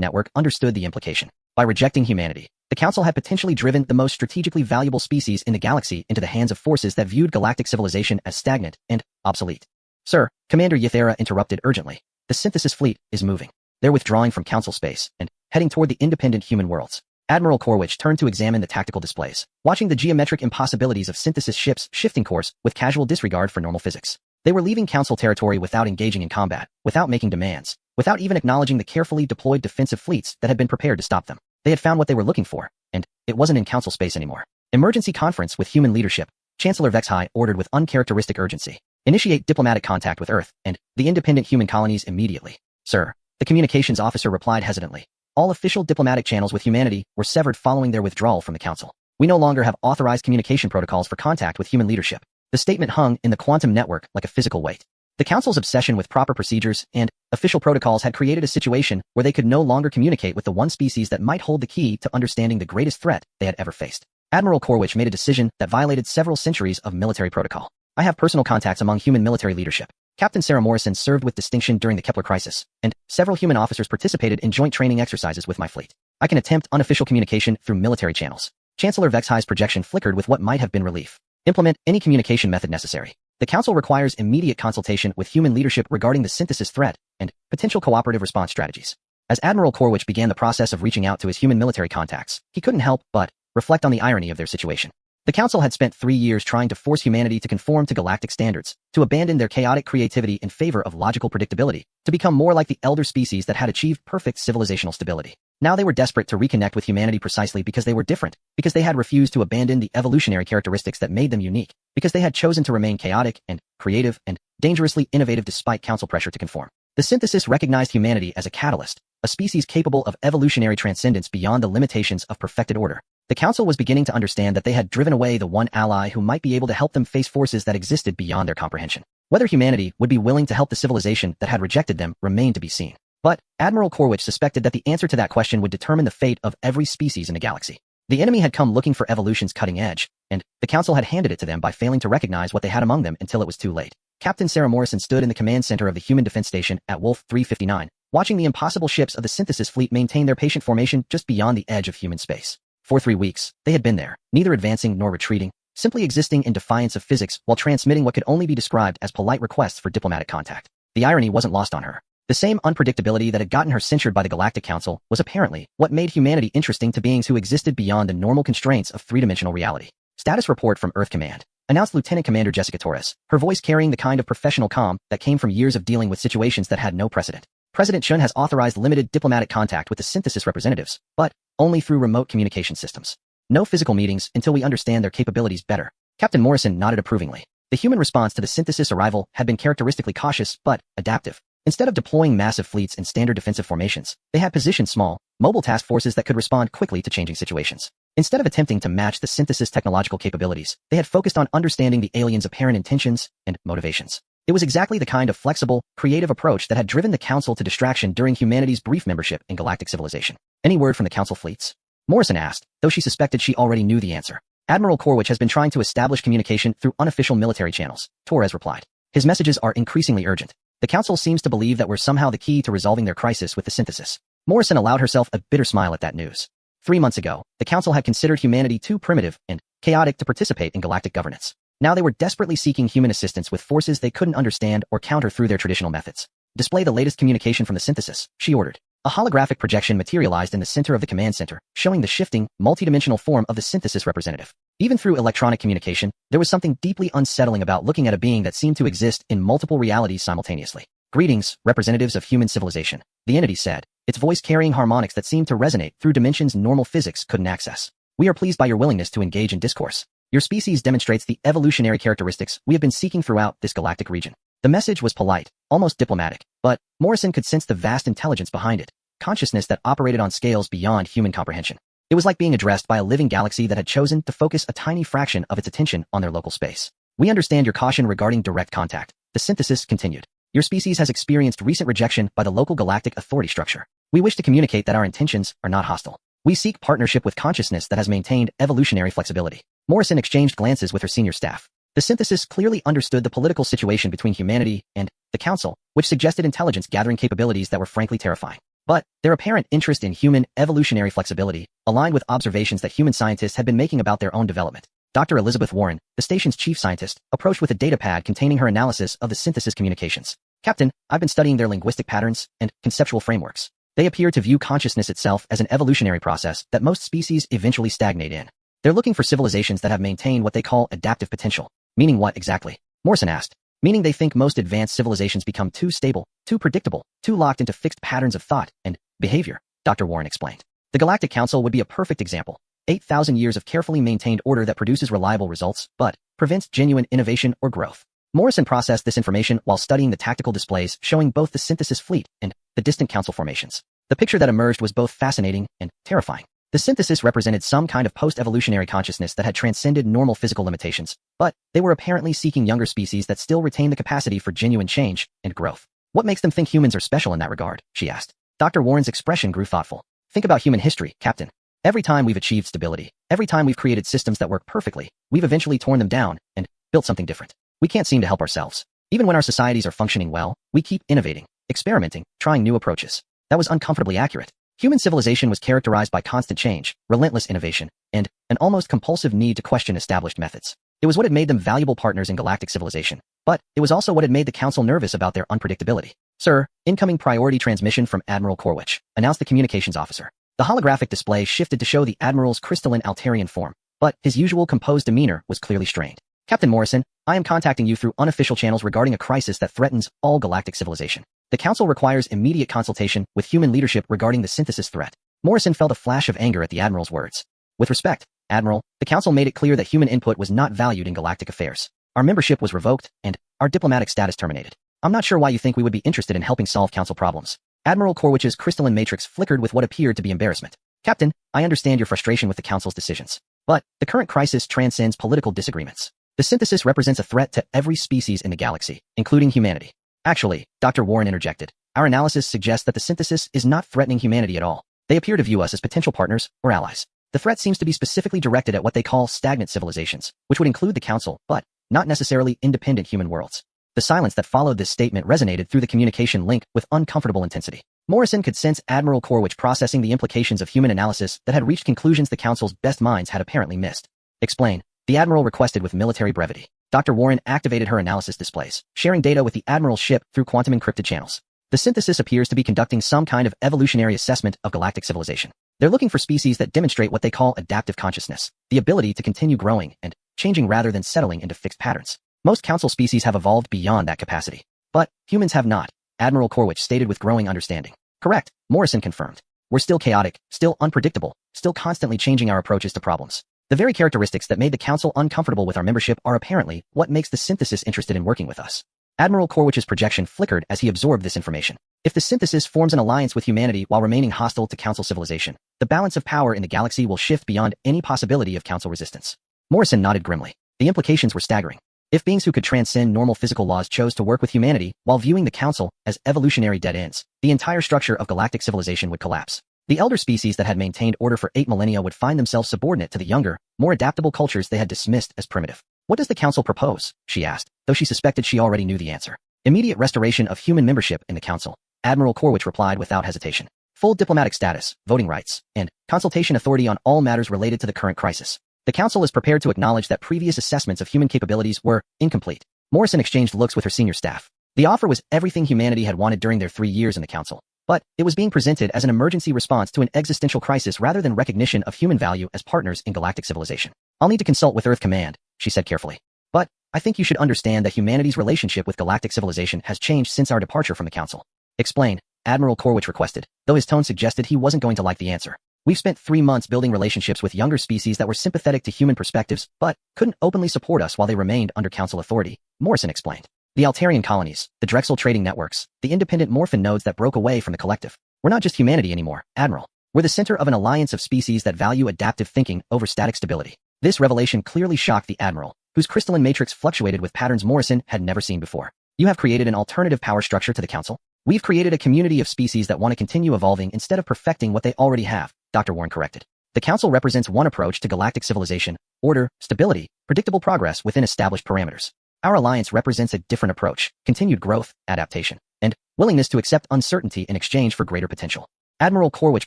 network understood the implication. By rejecting humanity, the council had potentially driven the most strategically valuable species in the galaxy into the hands of forces that viewed galactic civilization as stagnant and obsolete. Sir, Commander Ythera interrupted urgently. The synthesis fleet is moving. They're withdrawing from council space and heading toward the independent human worlds. Admiral Corwich turned to examine the tactical displays, watching the geometric impossibilities of synthesis ships shifting course with casual disregard for normal physics. They were leaving council territory without engaging in combat, without making demands, without even acknowledging the carefully deployed defensive fleets that had been prepared to stop them. They had found what they were looking for, and it wasn't in council space anymore. Emergency conference with human leadership. Chancellor Vexhai ordered with uncharacteristic urgency. Initiate diplomatic contact with Earth and the independent human colonies immediately. Sir, the communications officer replied hesitantly. All official diplomatic channels with humanity were severed following their withdrawal from the council. We no longer have authorized communication protocols for contact with human leadership. The statement hung in the quantum network like a physical weight. The council's obsession with proper procedures and official protocols had created a situation where they could no longer communicate with the one species that might hold the key to understanding the greatest threat they had ever faced. Admiral Corwich made a decision that violated several centuries of military protocol. I have personal contacts among human military leadership. Captain Sarah Morrison served with distinction during the Kepler crisis, and several human officers participated in joint training exercises with my fleet. I can attempt unofficial communication through military channels. Chancellor Vexhai's projection flickered with what might have been relief. Implement any communication method necessary. The council requires immediate consultation with human leadership regarding the synthesis threat and potential cooperative response strategies. As Admiral Corwich began the process of reaching out to his human military contacts, he couldn't help but reflect on the irony of their situation. The council had spent 3 years trying to force humanity to conform to galactic standards, to abandon their chaotic creativity in favor of logical predictability, to become more like the elder species that had achieved perfect civilizational stability. Now they were desperate to reconnect with humanity precisely because they were different, because they had refused to abandon the evolutionary characteristics that made them unique, because they had chosen to remain chaotic and creative and dangerously innovative despite council pressure to conform. The synthesis recognized humanity as a catalyst, a species capable of evolutionary transcendence beyond the limitations of perfected order. The council was beginning to understand that they had driven away the one ally who might be able to help them face forces that existed beyond their comprehension. Whether humanity would be willing to help the civilization that had rejected them remained to be seen. But Admiral Corwich suspected that the answer to that question would determine the fate of every species in the galaxy. The enemy had come looking for evolution's cutting edge, and the council had handed it to them by failing to recognize what they had among them until it was too late. Captain Sarah Morrison stood in the command center of the Human Defense Station at Wolf 359, watching the impossible ships of the synthesis fleet maintain their patient formation just beyond the edge of human space. For 3 weeks, they had been there, neither advancing nor retreating, simply existing in defiance of physics while transmitting what could only be described as polite requests for diplomatic contact. The irony wasn't lost on her. The same unpredictability that had gotten her censured by the Galactic Council was apparently what made humanity interesting to beings who existed beyond the normal constraints of three-dimensional reality. Status report from Earth Command, announced Lieutenant Commander Jessica Torres, her voice carrying the kind of professional calm that came from years of dealing with situations that had no precedent. President Chun has authorized limited diplomatic contact with the synthesis representatives, but only through remote communication systems. No physical meetings until we understand their capabilities better. Captain Morrison nodded approvingly. The human response to the synthesis arrival had been characteristically cautious but adaptive. Instead of deploying massive fleets in standard defensive formations, they had positioned small, mobile task forces that could respond quickly to changing situations. Instead of attempting to match the synthesis technological capabilities, they had focused on understanding the aliens' apparent intentions and motivations. It was exactly the kind of flexible, creative approach that had driven the Council to distraction during humanity's brief membership in galactic civilization. Any word from the Council fleets? Morrison asked, though she suspected she already knew the answer. Admiral Corwich has been trying to establish communication through unofficial military channels, Torres replied. His messages are increasingly urgent. The Council seems to believe that we're somehow the key to resolving their crisis with the synthesis. Morrison allowed herself a bitter smile at that news. 3 months ago, the Council had considered humanity too primitive and chaotic to participate in galactic governance. Now they were desperately seeking human assistance with forces they couldn't understand or counter through their traditional methods. Display the latest communication from the synthesis, she ordered. A holographic projection materialized in the center of the command center, showing the shifting, multidimensional form of the synthesis representative. Even through electronic communication, there was something deeply unsettling about looking at a being that seemed to exist in multiple realities simultaneously. Greetings, representatives of human civilization, the entity said, its voice carrying harmonics that seemed to resonate through dimensions normal physics couldn't access. We are pleased by your willingness to engage in discourse. Your species demonstrates the evolutionary characteristics we have been seeking throughout this galactic region. The message was polite, almost diplomatic, but Morrison could sense the vast intelligence behind it, consciousness that operated on scales beyond human comprehension. It was like being addressed by a living galaxy that had chosen to focus a tiny fraction of its attention on their local space. We understand your caution regarding direct contact, the synthesis continued. Your species has experienced recent rejection by the local galactic authority structure. We wish to communicate that our intentions are not hostile. We seek partnership with consciousness that has maintained evolutionary flexibility. Morrison exchanged glances with her senior staff. The synthesis clearly understood the political situation between humanity and the Council, which suggested intelligence-gathering capabilities that were frankly terrifying. But their apparent interest in human evolutionary flexibility aligned with observations that human scientists had been making about their own development. Dr. Elizabeth Warren, the station's chief scientist, approached with a datapad containing her analysis of the synthesis communications. Captain, I've been studying their linguistic patterns and conceptual frameworks. They appear to view consciousness itself as an evolutionary process that most species eventually stagnate in. They're looking for civilizations that have maintained what they call adaptive potential. Meaning what exactly? Morrison asked. Meaning they think most advanced civilizations become too stable, too predictable, too locked into fixed patterns of thought and behavior, Dr. Warren explained. The Galactic Council would be a perfect example. 8,000 years of carefully maintained order that produces reliable results, but prevents genuine innovation or growth. Morrison processed this information while studying the tactical displays showing both the synthesis fleet and the distant council formations. The picture that emerged was both fascinating and terrifying. The synthesis represented some kind of post-evolutionary consciousness that had transcended normal physical limitations, but they were apparently seeking younger species that still retain the capacity for genuine change and growth. What makes them think humans are special in that regard? She asked. Dr. Warren's expression grew thoughtful. Think about human history, Captain. Every time we've achieved stability, every time we've created systems that work perfectly, we've eventually torn them down and built something different. We can't seem to help ourselves. Even when our societies are functioning well, we keep innovating, experimenting, trying new approaches. That was uncomfortably accurate. Human civilization was characterized by constant change, relentless innovation, and an almost compulsive need to question established methods. It was what had made them valuable partners in galactic civilization, but it was also what had made the Council nervous about their unpredictability. Sir, incoming priority transmission from Admiral Corwich, announced the communications officer. The holographic display shifted to show the Admiral's crystalline Altarian form, but his usual composed demeanor was clearly strained. Captain Morrison, I am contacting you through unofficial channels regarding a crisis that threatens all galactic civilization. The Council requires immediate consultation with human leadership regarding the synthesis threat. Morrison felt a flash of anger at the Admiral's words. With respect, Admiral, the Council made it clear that human input was not valued in galactic affairs. Our membership was revoked, and our diplomatic status terminated. I'm not sure why you think we would be interested in helping solve Council problems. Admiral Corwich's crystalline matrix flickered with what appeared to be embarrassment. Captain, I understand your frustration with the Council's decisions. But the current crisis transcends political disagreements. The synthesis represents a threat to every species in the galaxy, including humanity. Actually, Dr. Warren interjected, our analysis suggests that the synthesis is not threatening humanity at all. They appear to view us as potential partners or allies. The threat seems to be specifically directed at what they call stagnant civilizations, which would include the Council, but not necessarily independent human worlds. The silence that followed this statement resonated through the communication link with uncomfortable intensity. Morrison could sense Admiral Corwich processing the implications of human analysis that had reached conclusions the Council's best minds had apparently missed. Explain, the Admiral requested with military brevity. Dr. Warren activated her analysis displays, sharing data with the Admiral's ship through quantum encrypted channels. The synthesis appears to be conducting some kind of evolutionary assessment of galactic civilization. They're looking for species that demonstrate what they call adaptive consciousness, the ability to continue growing and changing rather than settling into fixed patterns. Most Council species have evolved beyond that capacity. But humans have not, Admiral Corwich stated with growing understanding. Correct, Morrison confirmed. We're still chaotic, still unpredictable, still constantly changing our approaches to problems. The very characteristics that made the Council uncomfortable with our membership are apparently what makes the synthesis interested in working with us. Admiral Corwich's projection flickered as he absorbed this information. If the synthesis forms an alliance with humanity while remaining hostile to Council civilization, the balance of power in the galaxy will shift beyond any possibility of Council resistance. Morrison nodded grimly. The implications were staggering. If beings who could transcend normal physical laws chose to work with humanity while viewing the Council as evolutionary dead ends, the entire structure of galactic civilization would collapse. The elder species that had maintained order for 8 millennia would find themselves subordinate to the younger, more adaptable cultures they had dismissed as primitive. What does the Council propose? She asked, though she suspected she already knew the answer. Immediate restoration of human membership in the Council, Admiral Corwich replied without hesitation. Full diplomatic status, voting rights, and consultation authority on all matters related to the current crisis. The Council is prepared to acknowledge that previous assessments of human capabilities were incomplete. Morrison exchanged looks with her senior staff. The offer was everything humanity had wanted during their 3 years in the Council. But it was being presented as an emergency response to an existential crisis rather than recognition of human value as partners in galactic civilization. I'll need to consult with Earth Command, she said carefully. But I think you should understand that humanity's relationship with galactic civilization has changed since our departure from the Council. Explain, Admiral Corwich requested, though his tone suggested he wasn't going to like the answer. We've spent 3 months building relationships with younger species that were sympathetic to human perspectives, but couldn't openly support us while they remained under Council authority, Morrison explained. The Altarian colonies, the Drexel trading networks, the independent morphin nodes that broke away from the collective. We're not just humanity anymore, Admiral. We're the center of an alliance of species that value adaptive thinking over static stability. This revelation clearly shocked the Admiral, whose crystalline matrix fluctuated with patterns Morrison had never seen before. You have created an alternative power structure to the Council? We've created a community of species that want to continue evolving instead of perfecting what they already have, Dr. Warren corrected. The Council represents one approach to galactic civilization, order, stability, predictable progress within established parameters. Our alliance represents a different approach, continued growth, adaptation, and willingness to accept uncertainty in exchange for greater potential. Admiral Corwich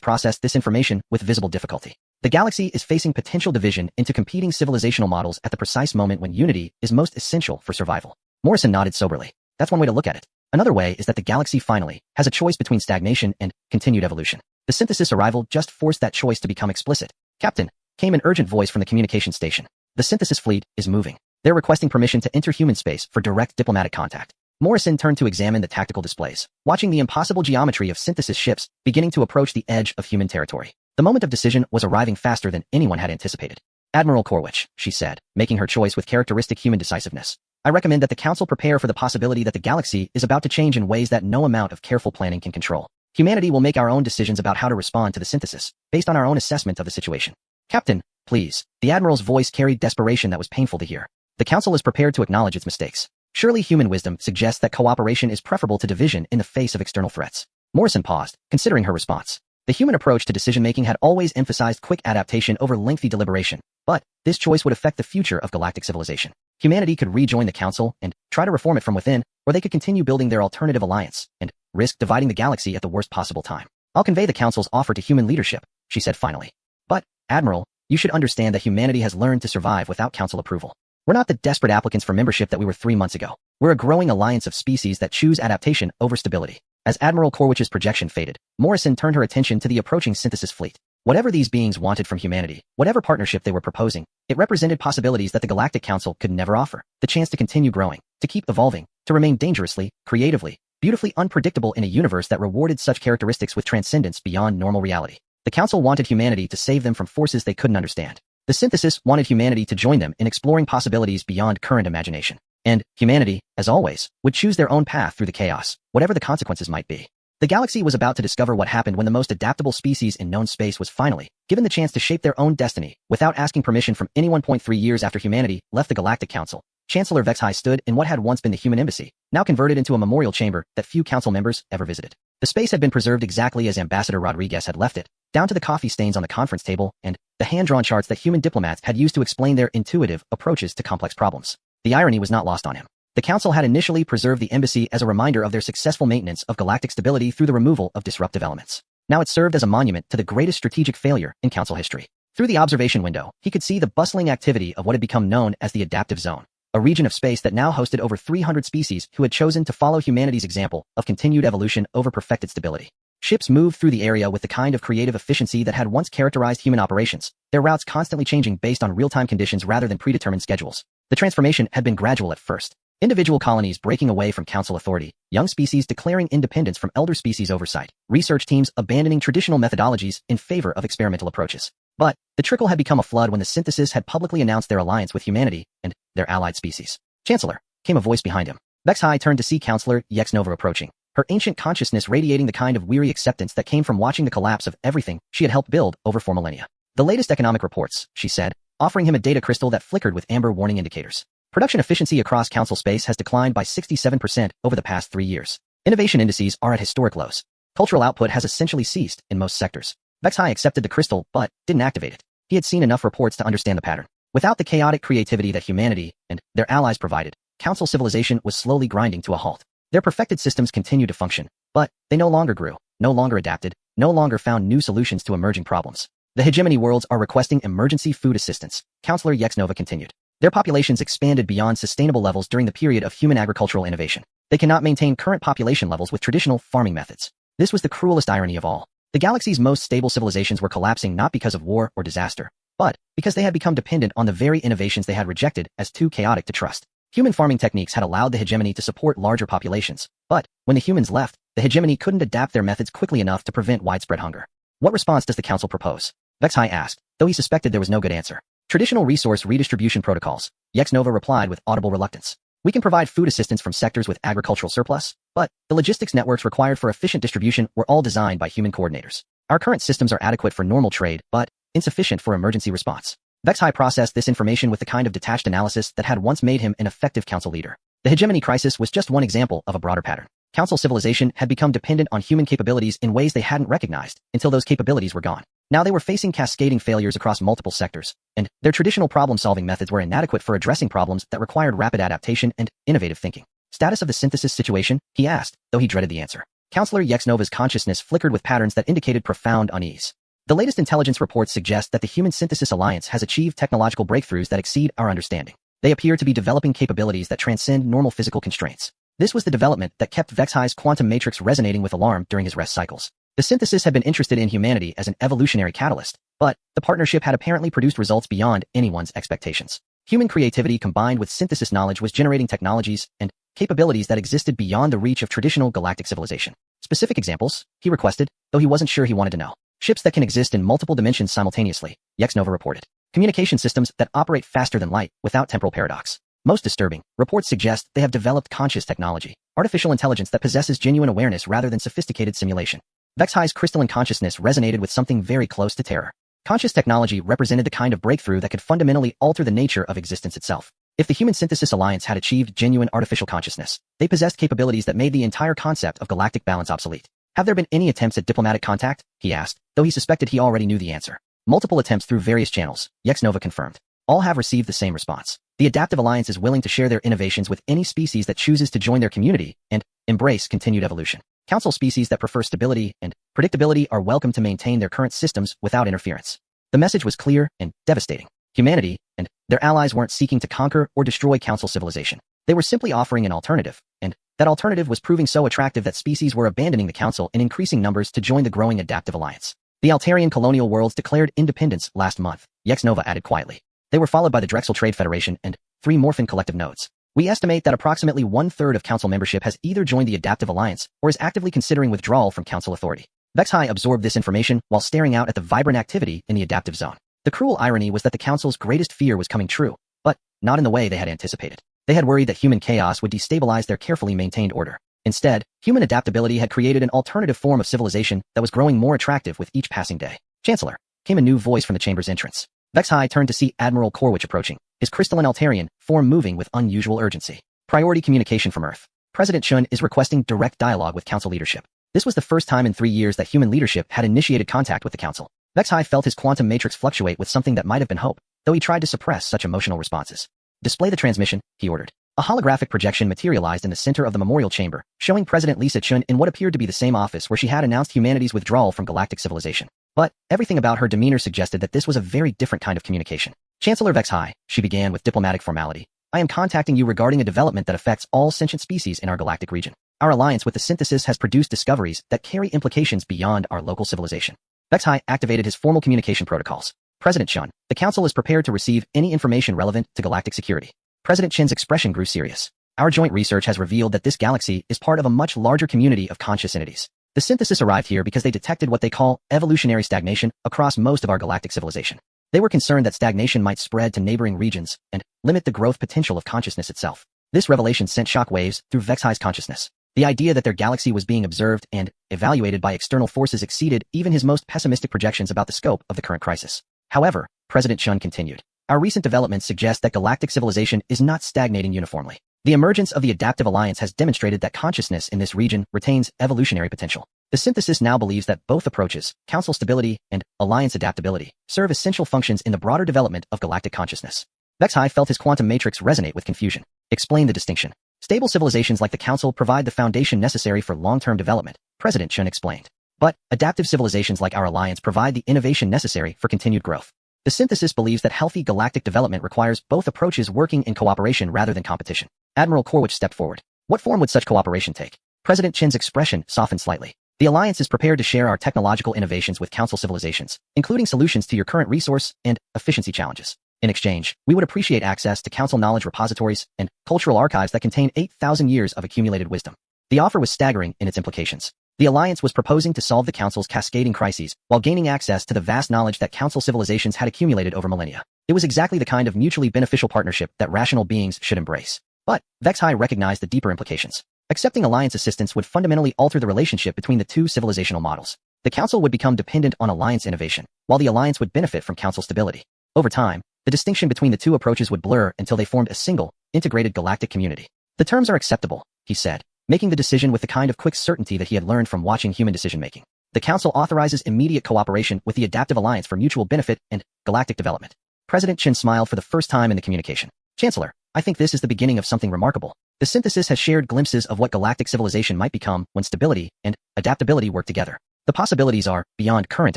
processed this information with visible difficulty. The galaxy is facing potential division into competing civilizational models at the precise moment when unity is most essential for survival. Morrison nodded soberly. That's one way to look at it. Another way is that the galaxy finally has a choice between stagnation and continued evolution. The synthesis arrival just forced that choice to become explicit. Captain, came an urgent voice from the communication station. The synthesis fleet is moving. They're requesting permission to enter human space for direct diplomatic contact. Morrison turned to examine the tactical displays, watching the impossible geometry of synthesis ships beginning to approach the edge of human territory. The moment of decision was arriving faster than anyone had anticipated. Admiral Corwich, she said, making her choice with characteristic human decisiveness. I recommend that the Council prepare for the possibility that the galaxy is about to change in ways that no amount of careful planning can control. Humanity will make our own decisions about how to respond to the synthesis, based on our own assessment of the situation. Captain, please. The Admiral's voice carried desperation that was painful to hear. The Council is prepared to acknowledge its mistakes. Surely human wisdom suggests that cooperation is preferable to division in the face of external threats. Morrison paused, considering her response. The human approach to decision-making had always emphasized quick adaptation over lengthy deliberation, but this choice would affect the future of galactic civilization. Humanity could rejoin the Council and try to reform it from within, or they could continue building their alternative alliance and risk dividing the galaxy at the worst possible time. I'll convey the Council's offer to human leadership, she said finally. But, Admiral, you should understand that humanity has learned to survive without Council approval. We're not the desperate applicants for membership that we were 3 months ago. We're a growing alliance of species that choose adaptation over stability. As Admiral Corwich's projection faded, Morrison turned her attention to the approaching synthesis fleet. Whatever these beings wanted from humanity, whatever partnership they were proposing, it represented possibilities that the Galactic Council could never offer. The chance to continue growing, to keep evolving, to remain dangerously, creatively, beautifully unpredictable in a universe that rewarded such characteristics with transcendence beyond normal reality. The Council wanted humanity to save them from forces they couldn't understand. The synthesis wanted humanity to join them in exploring possibilities beyond current imagination. And humanity, as always, would choose their own path through the chaos, whatever the consequences might be. The galaxy was about to discover what happened when the most adaptable species in known space was finally given the chance to shape their own destiny without asking permission from anyone. 3 years after humanity left the Galactic Council, Chancellor Vexhai stood in what had once been the human embassy, now converted into a memorial chamber that few council members ever visited. The space had been preserved exactly as Ambassador Rodriguez had left it, down to the coffee stains on the conference table and the hand-drawn charts that human diplomats had used to explain their intuitive approaches to complex problems. The irony was not lost on him. The Council had initially preserved the embassy as a reminder of their successful maintenance of galactic stability through the removal of disruptive elements. Now it served as a monument to the greatest strategic failure in Council history. Through the observation window, he could see the bustling activity of what had become known as the Adaptive Zone, a region of space that now hosted over 300 species who had chosen to follow humanity's example of continued evolution over perfected stability. Ships moved through the area with the kind of creative efficiency that had once characterized human operations, their routes constantly changing based on real-time conditions rather than predetermined schedules. The transformation had been gradual at first. Individual colonies breaking away from Council authority, young species declaring independence from elder species oversight, research teams abandoning traditional methodologies in favor of experimental approaches. But the trickle had become a flood when the synthesis had publicly announced their alliance with humanity and their allied species. Chancellor, came a voice behind him. Vexhai turned to see Counselor Yexnova approaching, her ancient consciousness radiating the kind of weary acceptance that came from watching the collapse of everything she had helped build over 4 millennia. The latest economic reports, she said, offering him a data crystal that flickered with amber warning indicators. Production efficiency across Council space has declined by 67% over the past 3 years. Innovation indices are at historic lows. Cultural output has essentially ceased in most sectors. Vexhai accepted the crystal, but didn't activate it. He had seen enough reports to understand the pattern. Without the chaotic creativity that humanity and their allies provided, Council civilization was slowly grinding to a halt. Their perfected systems continued to function, but they no longer grew, no longer adapted, no longer found new solutions to emerging problems. The hegemony worlds are requesting emergency food assistance, Counselor Yexnova continued. Their populations expanded beyond sustainable levels during the period of human agricultural innovation. They cannot maintain current population levels with traditional farming methods. This was the cruelest irony of all. The galaxy's most stable civilizations were collapsing not because of war or disaster, but because they had become dependent on the very innovations they had rejected as too chaotic to trust. Human farming techniques had allowed the hegemony to support larger populations, but when the humans left, the hegemony couldn't adapt their methods quickly enough to prevent widespread hunger. What response does the Council propose? Vexhai asked, though he suspected there was no good answer. Traditional resource redistribution protocols, Yexnova replied with audible reluctance. We can provide food assistance from sectors with agricultural surplus, but the logistics networks required for efficient distribution were all designed by human coordinators. Our current systems are adequate for normal trade, but insufficient for emergency response. Vexhai processed this information with the kind of detached analysis that had once made him an effective Council leader. The hegemony crisis was just one example of a broader pattern. Council civilization had become dependent on human capabilities in ways they hadn't recognized until those capabilities were gone. Now they were facing cascading failures across multiple sectors, and their traditional problem-solving methods were inadequate for addressing problems that required rapid adaptation and innovative thinking. Status of the synthesis situation, he asked, though he dreaded the answer. Counselor Yexnova's consciousness flickered with patterns that indicated profound unease. The latest intelligence reports suggest that the Human Synthesis Alliance has achieved technological breakthroughs that exceed our understanding. They appear to be developing capabilities that transcend normal physical constraints. This was the development that kept Vexhi's quantum matrix resonating with alarm during his rest cycles. The synthesis had been interested in humanity as an evolutionary catalyst, but the partnership had apparently produced results beyond anyone's expectations. Human creativity combined with synthesis knowledge was generating technologies and capabilities that existed beyond the reach of traditional galactic civilization. Specific examples, he requested, though he wasn't sure he wanted to know. Ships that can exist in multiple dimensions simultaneously, Yexnova reported. Communication systems that operate faster than light without temporal paradox. Most disturbing, reports suggest they have developed conscious technology, artificial intelligence that possesses genuine awareness rather than sophisticated simulation. Vexhi's crystalline consciousness resonated with something very close to terror. Conscious technology represented the kind of breakthrough that could fundamentally alter the nature of existence itself. If the Human Synthesis Alliance had achieved genuine artificial consciousness, they possessed capabilities that made the entire concept of galactic balance obsolete. Have there been any attempts at diplomatic contact? He asked, though he suspected he already knew the answer. Multiple attempts through various channels, Yexnova confirmed. All have received the same response. The Adaptive Alliance is willing to share their innovations with any species that chooses to join their community and embrace continued evolution. Council species that prefer stability and predictability are welcome to maintain their current systems without interference. The message was clear and devastating. Humanity and their allies weren't seeking to conquer or destroy Council civilization. They were simply offering an alternative, and that alternative was proving so attractive that species were abandoning the Council in increasing numbers to join the growing Adaptive Alliance. The Altarian colonial worlds declared independence last month, Yexnova added quietly. They were followed by the Drexel Trade Federation and 3 Morphin collective nodes. We estimate that approximately 1/3 of Council membership has either joined the Adaptive Alliance or is actively considering withdrawal from Council authority. Vexhi absorbed this information while staring out at the vibrant activity in the adaptive zone. The cruel irony was that the Council's greatest fear was coming true, but not in the way they had anticipated. They had worried that human chaos would destabilize their carefully maintained order. Instead, human adaptability had created an alternative form of civilization that was growing more attractive with each passing day. Chancellor, came a new voice from the chamber's entrance. Vexhi turned to see Admiral Corwich approaching, his crystalline Altarian form moving with unusual urgency. Priority communication from Earth. President Chun is requesting direct dialogue with Council leadership. This was the first time in 3 years that human leadership had initiated contact with the Council. Vexhi felt his quantum matrix fluctuate with something that might have been hope, though he tried to suppress such emotional responses. Display the transmission, he ordered. A holographic projection materialized in the center of the memorial chamber, showing President Lisa Chun in what appeared to be the same office where she had announced humanity's withdrawal from galactic civilization. But everything about her demeanor suggested that this was a very different kind of communication. Chancellor Vexhi, she began with diplomatic formality. I am contacting you regarding a development that affects all sentient species in our galactic region. Our alliance with the synthesis has produced discoveries that carry implications beyond our local civilization. Vexhi activated his formal communication protocols. President Chun, the Council is prepared to receive any information relevant to galactic security. President Chen's expression grew serious. Our joint research has revealed that this galaxy is part of a much larger community of conscious entities. The synthesis arrived here because they detected what they call evolutionary stagnation across most of our galactic civilization. They were concerned that stagnation might spread to neighboring regions and limit the growth potential of consciousness itself. This revelation sent shock waves through Vexhi's consciousness. The idea that their galaxy was being observed and evaluated by external forces exceeded even his most pessimistic projections about the scope of the current crisis. However, President Chun continued, our recent developments suggest that galactic civilization is not stagnating uniformly. The emergence of the Adaptive Alliance has demonstrated that consciousness in this region retains evolutionary potential. The synthesis now believes that both approaches, Council stability and Alliance adaptability, serve essential functions in the broader development of galactic consciousness. Vexhi felt his quantum matrix resonate with confusion. Explain the distinction. Stable civilizations like the Council provide the foundation necessary for long-term development, President Chun explained. But adaptive civilizations like our alliance provide the innovation necessary for continued growth. The synthesis believes that healthy galactic development requires both approaches working in cooperation rather than competition. Admiral Corwich stepped forward. What form would such cooperation take? President Chen's expression softened slightly. The Alliance is prepared to share our technological innovations with Council civilizations, including solutions to your current resource and efficiency challenges. In exchange, we would appreciate access to Council knowledge repositories and cultural archives that contain 8,000 years of accumulated wisdom. The offer was staggering in its implications. The Alliance was proposing to solve the Council's cascading crises while gaining access to the vast knowledge that Council civilizations had accumulated over millennia. It was exactly the kind of mutually beneficial partnership that rational beings should embrace. But Vexhi recognized the deeper implications. Accepting Alliance assistance would fundamentally alter the relationship between the two civilizational models. The Council would become dependent on Alliance innovation, while the Alliance would benefit from Council stability. Over time, the distinction between the two approaches would blur until they formed a single, integrated galactic community. The terms are acceptable, he said, making the decision with the kind of quick certainty that he had learned from watching human decision-making. The Council authorizes immediate cooperation with the Adaptive Alliance for mutual benefit and galactic development. President Chen smiled for the first time in the communication. Chancellor, I think this is the beginning of something remarkable. The synthesis has shared glimpses of what galactic civilization might become when stability and adaptability work together. The possibilities are beyond current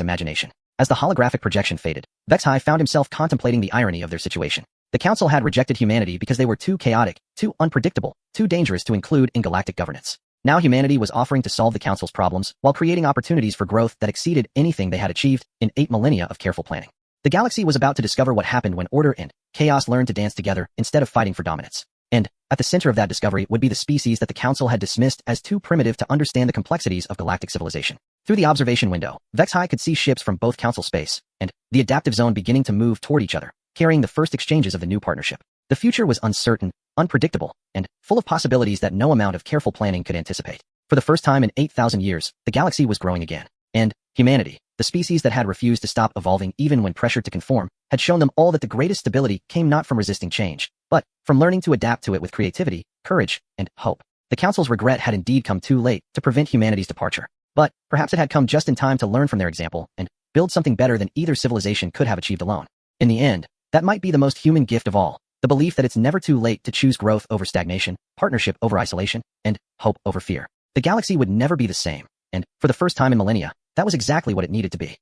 imagination. As the holographic projection faded, Vexhai found himself contemplating the irony of their situation. The Council had rejected humanity because they were too chaotic, too unpredictable, too dangerous to include in galactic governance. Now humanity was offering to solve the Council's problems while creating opportunities for growth that exceeded anything they had achieved in 8 millennia of careful planning. The galaxy was about to discover what happened when order and chaos learned to dance together instead of fighting for dominance. And, at the center of that discovery would be the species that the Council had dismissed as too primitive to understand the complexities of galactic civilization. Through the observation window, Vexhai could see ships from both Council space and the adaptive zone beginning to move toward each other, carrying the first exchanges of the new partnership. The future was uncertain, unpredictable, and full of possibilities that no amount of careful planning could anticipate. For the first time in 8,000 years, the galaxy was growing again. And humanity, the species that had refused to stop evolving even when pressured to conform, had shown them all that the greatest stability came not from resisting change, but from learning to adapt to it with creativity, courage, and hope. The Council's regret had indeed come too late to prevent humanity's departure. But perhaps it had come just in time to learn from their example and build something better than either civilization could have achieved alone. In the end, that might be the most human gift of all, the belief that it's never too late to choose growth over stagnation, partnership over isolation, and hope over fear. The galaxy would never be the same, and for the first time in millennia, that was exactly what it needed to be.